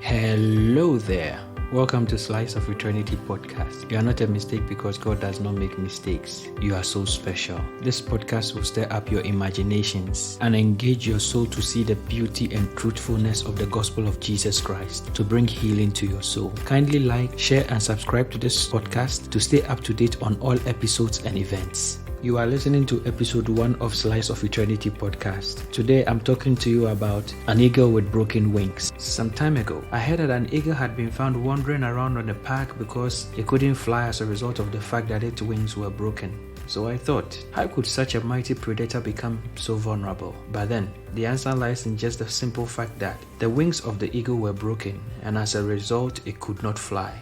Hello there. Welcome to Slice of Eternity podcast. You are not a mistake because God does not make mistakes. You are so special. This podcast will stir up your imaginations and engage your soul to see the beauty and truthfulness of the gospel of Jesus Christ to bring healing to your soul. Kindly like, share, and subscribe to this podcast to stay up to date on all episodes and events. You are listening to episode 1 of Slice of Eternity podcast. Today I'm talking to you about an eagle with broken wings. Some time ago, I heard that an eagle had been found wandering around on the park because it couldn't fly as a result of the fact that its wings were broken. So I thought, how could such a mighty predator become so vulnerable? But then, the answer lies in just the simple fact that the wings of the eagle were broken, and as a result, it could not fly.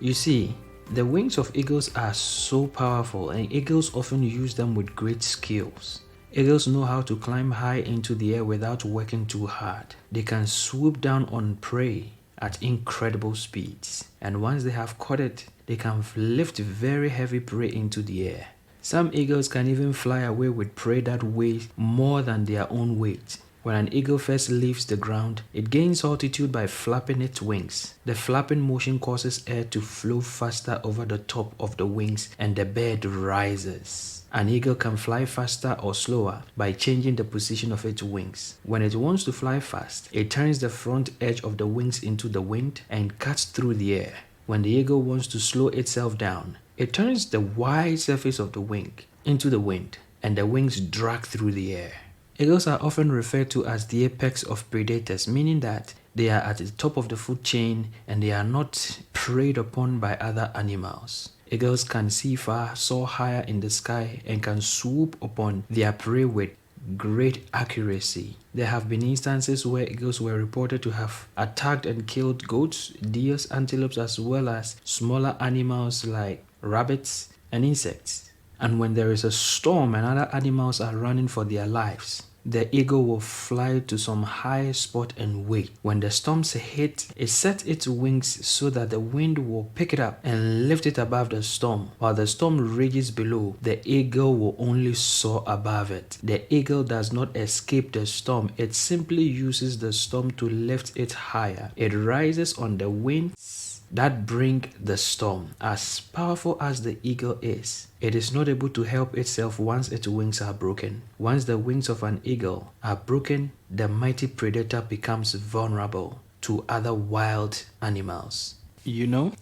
You see, the wings of eagles are so powerful, and eagles often use them with great skills. Eagles know how to climb high into the air without working too hard. They can swoop down on prey at incredible speeds, and once they have caught it, they can lift very heavy prey into the air. Some eagles can even fly away with prey that weighs more than their own weight. When an eagle first leaves the ground, it gains altitude by flapping its wings. The flapping motion causes air to flow faster over the top of the wings, and the bird rises. An eagle can fly faster or slower by changing the position of its wings. When it wants to fly fast, it turns the front edge of the wings into the wind and cuts through the air. When the eagle wants to slow itself down, it turns the wide surface of the wing into the wind, and the wings drag through the air. Eagles are often referred to as the apex of predators, meaning that they are at the top of the food chain and they are not preyed upon by other animals. Eagles can see far, soar higher in the sky, and can swoop upon their prey with great accuracy. There have been instances where eagles were reported to have attacked and killed goats, deers, antelopes, as well as smaller animals like rabbits and insects. And when there is a storm and other animals are running for their lives, the eagle will fly to some high spot and wait. When the storms hit, it sets its wings so that the wind will pick it up and lift it above the storm. While the storm rages below, the eagle will only soar above it. The eagle does not escape the storm. It simply uses the storm to lift it higher. It rises on the winds that bring the storm. As powerful as the eagle is, it is not able to help itself once its wings are broken. Once the wings of an eagle are broken, the mighty predator becomes vulnerable to other wild animals.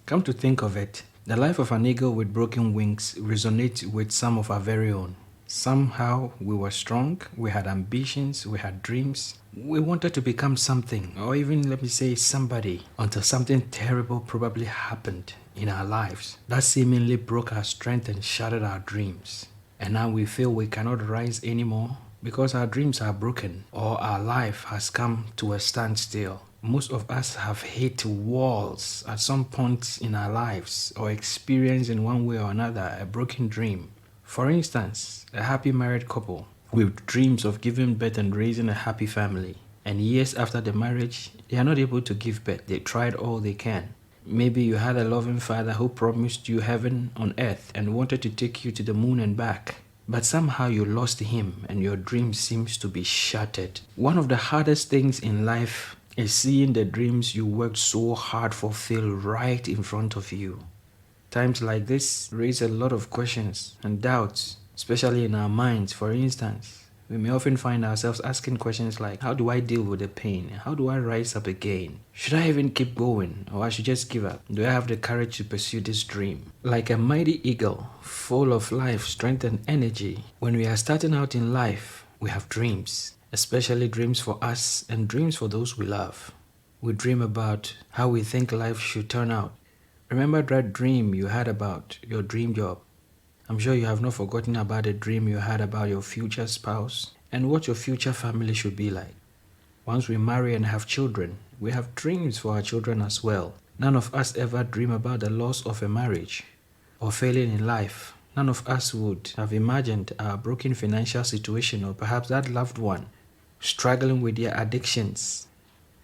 Come to think of it, the life of an eagle with broken wings resonates with some of our very own. Somehow we were strong, we had ambitions, we had dreams. We wanted to become something, or even let me say somebody, until something terrible probably happened in our lives that seemingly broke our strength and shattered our dreams. And now we feel we cannot rise anymore because our dreams are broken or our life has come to a standstill. Most of us have hit walls at some point in our lives or experienced in one way or another a broken dream. For instance, a happy married couple with dreams of giving birth and raising a happy family. And years after the marriage, they are not able to give birth. They tried all they can. Maybe you had a loving father who promised you heaven on earth and wanted to take you to the moon and back. But somehow you lost him and your dream seems to be shattered. One of the hardest things in life is seeing the dreams you worked so hard for fail right in front of you. Times like this raise a lot of questions and doubts, especially in our minds. For instance, we may often find ourselves asking questions like, how do I deal with the pain? How do I rise up again? Should I even keep going, or I should just give up? Do I have the courage to pursue this dream? Like a mighty eagle, full of life, strength, and energy, when we are starting out in life, we have dreams, especially dreams for us and dreams for those we love. We dream about how we think life should turn out. Remember that dream you had about your dream job? I'm sure you have not forgotten about the dream you had about your future spouse and what your future family should be like. Once we marry and have children, we have dreams for our children as well. None of us ever dream about the loss of a marriage or failing in life. None of us would have imagined our broken financial situation or perhaps that loved one struggling with their addictions.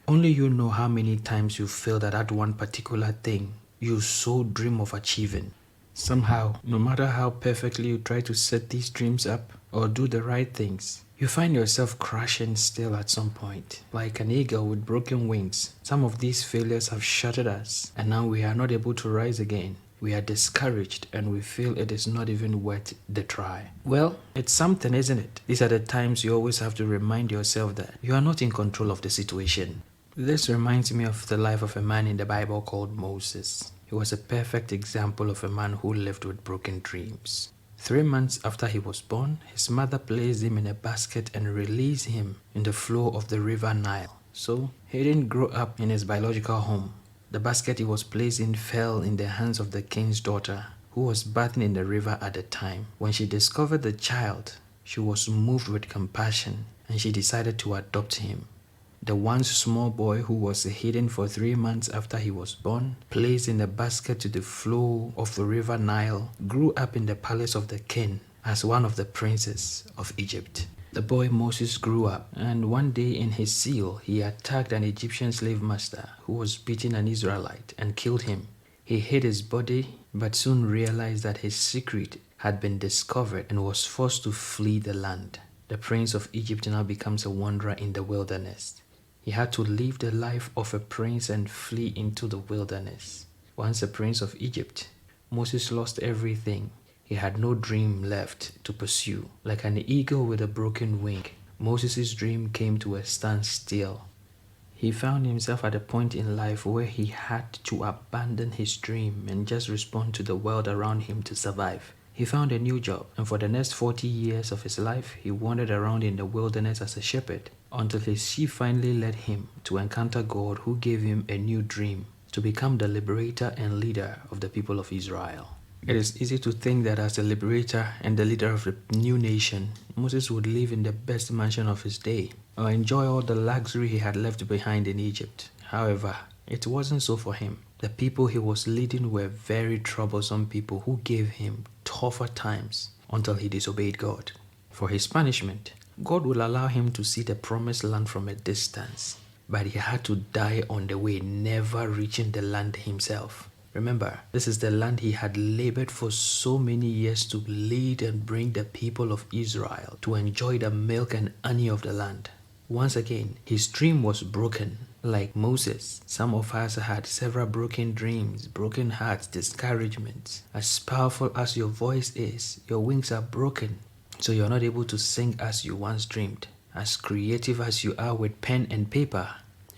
Only you know how many times you failed at that one particular thing you so dream of achieving. Somehow, no matter how perfectly you try to set these dreams up or do the right things, You find yourself crashing still at some point, like an eagle with broken wings. Some of these failures have shattered us, and now we are not able to rise again. We are discouraged and we feel it is not even worth the try. Well, it's something, isn't it? These are the times you always have to remind yourself that you are not in control of the situation. This reminds me of the life of a man in the Bible called Moses. He was a perfect example of a man who lived with broken dreams. 3 months after he was born, his mother placed him in a basket and released him in the flow of the river Nile. So, he didn't grow up in his biological home. The basket he was placed in fell in the hands of the king's daughter, who was bathing in the river at the time. When she discovered the child, she was moved with compassion and she decided to adopt him. The once small boy who was hidden for 3 months after he was born, placed in a basket to the flow of the river Nile, grew up in the palace of the king as one of the princes of Egypt. The boy Moses grew up, and one day in his zeal, he attacked an Egyptian slave master who was beating an Israelite and killed him. He hid his body, but soon realized that his secret had been discovered and was forced to flee the land. The prince of Egypt now becomes a wanderer in the wilderness. He had to live the life of a prince and flee into the wilderness. Once a prince of Egypt, Moses lost everything. He had no dream left to pursue. Like an eagle with a broken wing, Moses' dream came to a standstill. He found himself at a point in life where he had to abandon his dream and just respond to the world around him to survive. He found a new job, and for the next 40 years of his life, he wandered around in the wilderness as a shepherd, until his sheep finally led him to encounter God, who gave him a new dream to become the liberator and leader of the people of Israel. It is easy to think that as the liberator and the leader of the new nation, Moses would live in the best mansion of his day, or enjoy all the luxury he had left behind in Egypt. However, it wasn't so for him. The people he was leading were very troublesome people who gave him tougher times until he disobeyed God. For his punishment, God will allow him to see the promised land from a distance, but he had to die on the way, never reaching the land himself. Remember, this is the land he had labored for so many years to lead and bring the people of Israel to enjoy the milk and honey of the land. Once again, his dream was broken. Like Moses, some of us had several broken dreams, broken hearts, discouragements. As powerful as your voice is, your wings are broken, so you're not able to sing as you once dreamed. As creative as you are with pen and paper,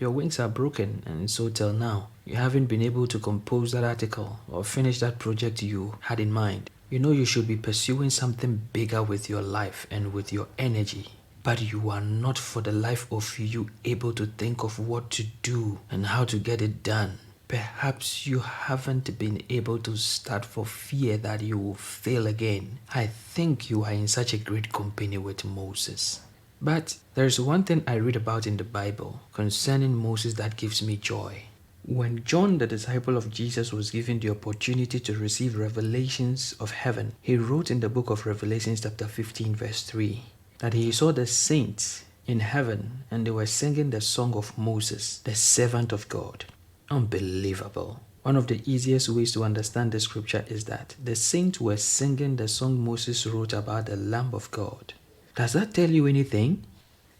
your wings are broken, and so till now, you haven't been able to compose that article or finish that project you had in mind. You know you should be pursuing something bigger with your life and with your energy, but you are not for the life of you able to think of what to do and how to get it done. Perhaps you haven't been able to start for fear that you will fail again. I think you are in such a great company with Moses. But there's one thing I read about in the Bible concerning Moses that gives me joy. When John, the disciple of Jesus, was given the opportunity to receive revelations of heaven, he wrote in the book of Revelation chapter 15 verse 3 that he saw the saints in heaven and they were singing the song of Moses, the servant of God. Unbelievable. One of the easiest ways to understand the scripture is that the saints were singing the song Moses wrote about the Lamb of God. Does that tell you anything?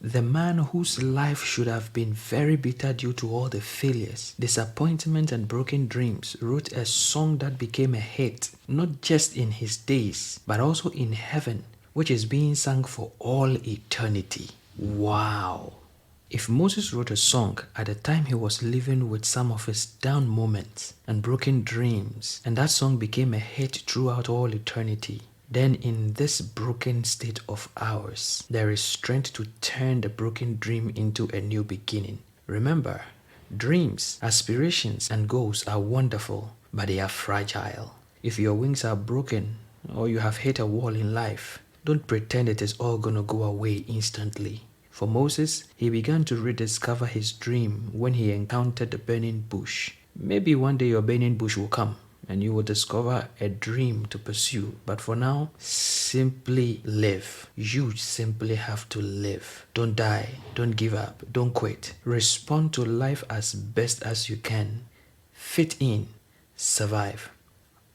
The man whose life should have been very bitter due to all the failures, disappointment and broken dreams wrote a song that became a hit, not just in his days, but also in heaven, which is being sung for all eternity. Wow! If Moses wrote a song at the time he was living with some of his down moments and broken dreams, and that song became a hit throughout all eternity, then in this broken state of ours, there is strength to turn the broken dream into a new beginning. Remember, dreams, aspirations, and goals are wonderful, but they are fragile. If your wings are broken or you have hit a wall in life, don't pretend it is all gonna go away instantly. For Moses, he began to rediscover his dream when he encountered the burning bush. Maybe one day your burning bush will come and you will discover a dream to pursue. But for now, simply live. You simply have to live. Don't die. Don't give up. Don't quit. Respond to life as best as you can. Fit in. Survive.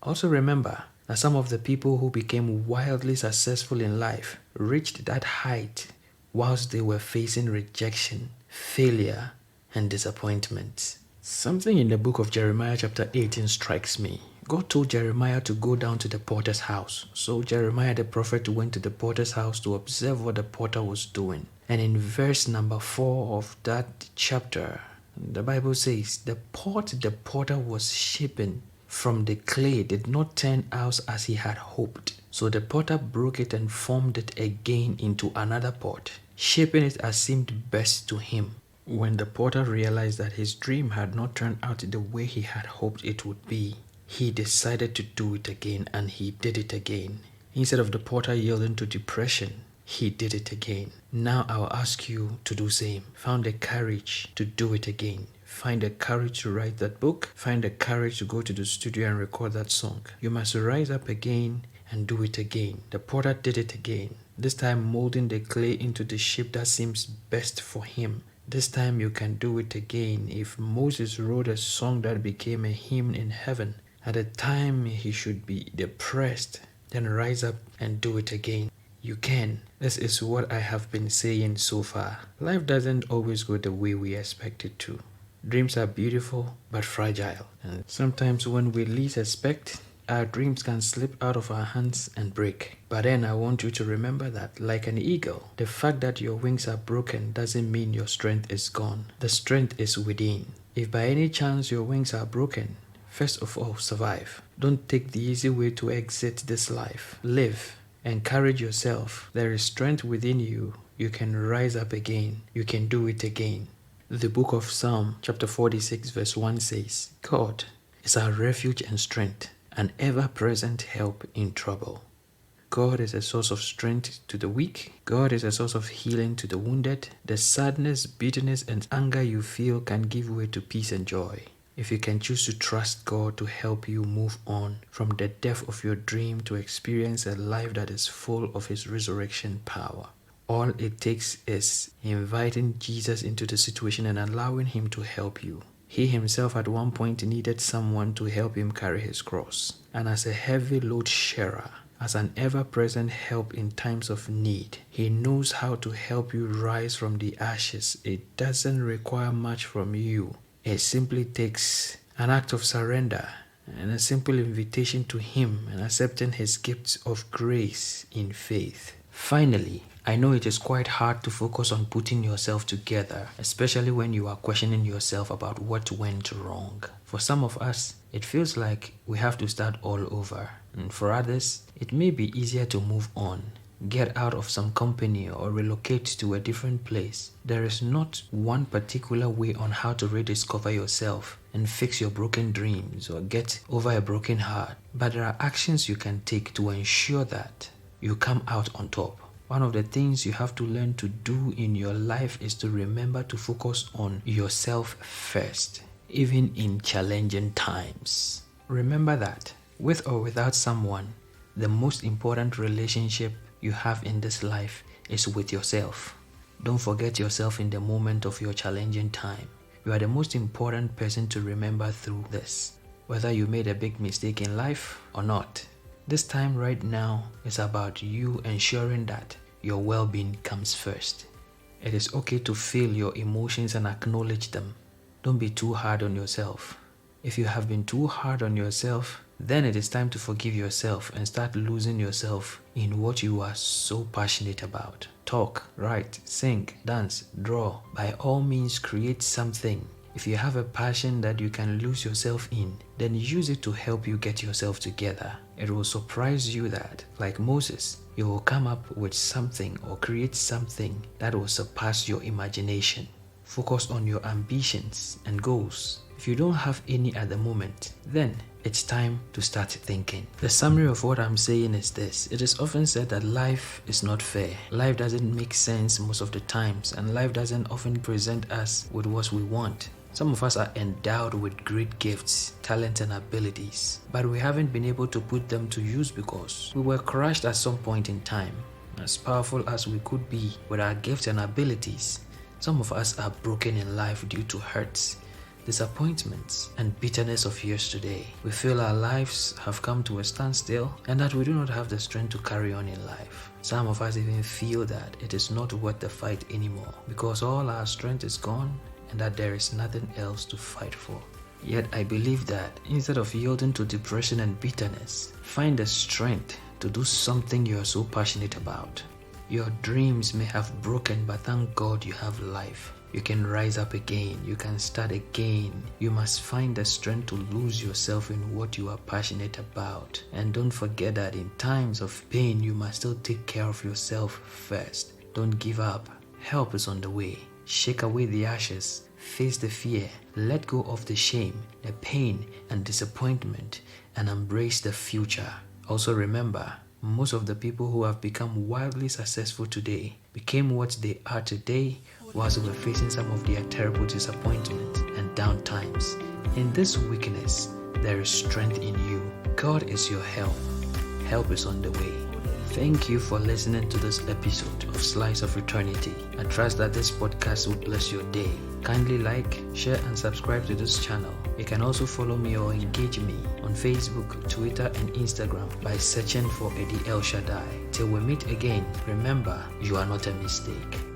Also remember that some of the people who became wildly successful in life reached that height whilst they were facing rejection, failure, and disappointment. Something in the book of Jeremiah chapter 18 strikes me. God told Jeremiah to go down to the potter's house. So Jeremiah the prophet went to the potter's house to observe what the potter was doing. And in verse number 4 of that chapter, the Bible says, the pot the potter was shaping from the clay did not turn out as he had hoped. So the potter broke it and formed it again into another pot, shaping it as seemed best to him. When the potter realized that his dream had not turned out the way he had hoped it would be, he decided to do it again, and he did it again. Instead of the potter yielding to depression, he did it again. Now I'll ask you to do the same. Find the courage to do it again. Find the courage to write that book. Find the courage to go to the studio and record that song. You must rise up again and do it again. The potter did it again, this time molding the clay into the shape that seems best for him. This time you can do it again. If Moses wrote a song that became a hymn in heaven, at a time he should be depressed, then rise up and do it again. You can. This is what I have been saying so far. Life doesn't always go the way we expect it to. Dreams are beautiful but fragile. And sometimes when we least expect, our dreams can slip out of our hands and break. But then I want you to remember that, like an eagle, the fact that your wings are broken doesn't mean your strength is gone. The strength is within. If by any chance your wings are broken, first of all, survive. Don't take the easy way to exit this life. Live. Encourage yourself. There is strength within you. You can rise up again. You can do it again. The book of Psalm chapter 46 verse 1 says, God is our refuge and strength, an ever-present help in trouble. God is a source of strength to the weak. God is a source of healing to the wounded. The sadness, bitterness, and anger you feel can give way to peace and joy. If you can choose to trust God to help you move on from the depth of your dream to experience a life that is full of His resurrection power. All it takes is inviting Jesus into the situation and allowing Him to help you. He himself at one point needed someone to help him carry his cross. And as a heavy load sharer, as an ever-present help in times of need, He knows how to help you rise from the ashes. It doesn't require much from you. It simply takes an act of surrender and a simple invitation to Him and accepting His gifts of grace in faith. Finally, I know it is quite hard to focus on putting yourself together, especially when you are questioning yourself about what went wrong. For some of us, it feels like we have to start all over. And for others, it may be easier to move on, get out of some company or relocate to a different place. There is not one particular way on how to rediscover yourself and fix your broken dreams or get over a broken heart. But there are actions you can take to ensure that you come out on top. One of the things you have to learn to do in your life is to remember to focus on yourself first, even in challenging times. Remember that, with or without someone, the most important relationship you have in this life is with yourself. Don't forget yourself in the moment of your challenging time. You are the most important person to remember through this, whether you made a big mistake in life or not. This time right now is about you ensuring that your well-being comes first. It is okay to feel your emotions and acknowledge them. Don't be too hard on yourself. If you have been too hard on yourself, then it is time to forgive yourself and start losing yourself in what you are so passionate about. Talk, write, sing, dance, draw. By all means, create something. If you have a passion that you can lose yourself in, then use it to help you get yourself together. It will surprise you that, like Moses, you will come up with something or create something that will surpass your imagination. Focus on your ambitions and goals. If you don't have any at the moment, then it's time to start thinking. The summary of what I'm saying is this. It is often said that life is not fair. Life doesn't make sense most of the times, and life doesn't often present us with what we want. Some of us are endowed with great gifts, talents, and abilities, but we haven't been able to put them to use because we were crushed at some point in time. As powerful as we could be with our gifts and abilities, some of us are broken in life due to hurts, disappointments, and bitterness of yesterday. We feel our lives have come to a standstill and that we do not have the strength to carry on in life. Some of us even feel that it is not worth the fight anymore because all our strength is gone and that there is nothing else to fight for. Yet I believe that instead of yielding to depression and bitterness, find the strength to do something you are so passionate about. Your dreams may have broken, but thank God you have life. You can rise up again. You can start again. You must find the strength to lose yourself in what you are passionate about. And don't forget that in times of pain, you must still take care of yourself first. Don't give up. Help is on the way. Shake away the ashes. Face the fear. Let go of the shame, the pain, and disappointment, and embrace the future. Also remember, most of the people who have become wildly successful today became what they are today whilst they were facing some of their terrible disappointments and down times. In this weakness, there is strength in you. God is your help. Help is on the way. Thank you for listening to this episode of Slice of Eternity. I trust that this podcast will bless your day. Kindly like, share, and subscribe to this channel. You can also follow me or engage me on Facebook, Twitter, and Instagram by searching for Eddie El Shaddai. Till we meet again, remember, you are not a mistake.